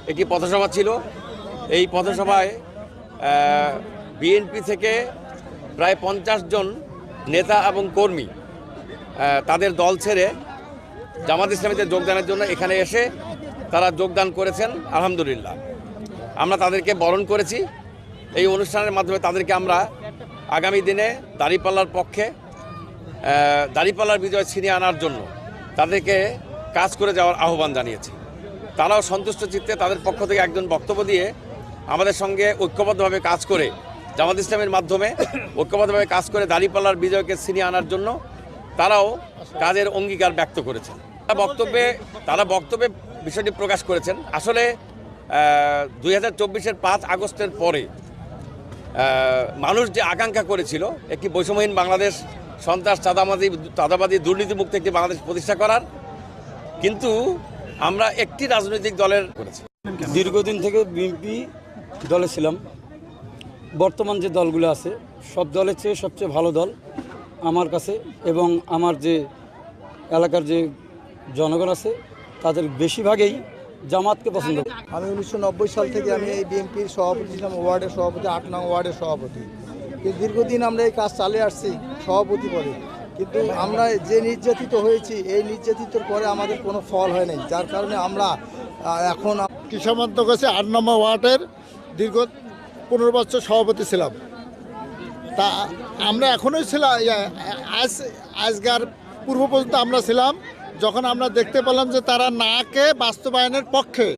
একটি পথসভা ছিল। এই পথসভায় বিএনপি থেকে প্রায় 50 জন নেতা এবং কর্মী তাদের দল ছেড়ে জামাত ইসলামীতে যোগদানের জন্য এখানে এসে তারা যোগদান করেছেন। আলহামদুলিল্লাহ, আমরা তাদেরকে বরণ করেছি। এই অনুষ্ঠানের মাধ্যমে তাদেরকে আমরা আগামী দিনে দাঁড়িপাল্লার পক্ষে দাঁড়িপাল্লার বিজয় ছিনিয়ে আনার জন্য তাদেরকে কাজ করে যাওয়ার আহ্বান জানিয়েছি। তারাও সন্তুষ্ট চিত্তে তাদের পক্ষ থেকে একজন বক্তব্য দিয়ে আমাদের সঙ্গে ঐক্যবদ্ধভাবে কাজ করে জামাত ইসলামের মাধ্যমে ঐক্যবদ্ধভাবে কাজ করে দাঁড়িপাল্লার বিজয়কে ছিনিয়ে আনার জন্য তারাও কাজের অঙ্গীকার ব্যক্ত করেছেন। তারা বক্তব্যে বিষয়টি প্রকাশ করেছেন। আসলে 2024-এর 5 আগস্টের পরে মানুষ যে আকাঙ্ক্ষা করেছিল একটি বৈষম্যহীন বাংলাদেশ, সন্ত্রাস চাঁদাবাদী দুর্নীতিমুক্ত একটি বাংলাদেশ প্রতিষ্ঠা করার, কিন্তু আমরা একটি রাজনৈতিক দলের করেছি। দীর্ঘদিন থেকে বিএনপি দলে ছিলাম। বর্তমান যে দলগুলো আছে সব দলের চেয়ে সবচেয়ে ভালো দল আমার কাছে, এবং আমার যে এলাকার যে জনগণ আছে তাদের বেশিরভাগই জামাতকে পছন্দ করে। আমি 1990 সাল থেকে আমি এই বিএনপির সভাপতি ছিলাম, ওয়ার্ডের সভাপতি, 8 নং ওয়ার্ডের সভাপতি। কিন্তু দীর্ঘদিন আমরা এই কাজ চালিয়ে আসছি সভাপতি পদে, কিন্তু আমরা যে নির্যাতিত হয়েছি এই নির্যাতিতর পরে আমাদের কোনো ফল হয় নাই, যার কারণে আমরা এখন কিশোরগঞ্জ কাছে 8 নম্বর ওয়ার্ডের দীর্ঘ 15 বছর সভাপতি ছিলাম। তা আমরা এখনোই ছিলাম, আজকের পূর্ব পর্যন্ত আমরা ছিলাম, যখন আমরা দেখতে পেলাম যে তারা নাকে বাস্তবায়নের পক্ষে।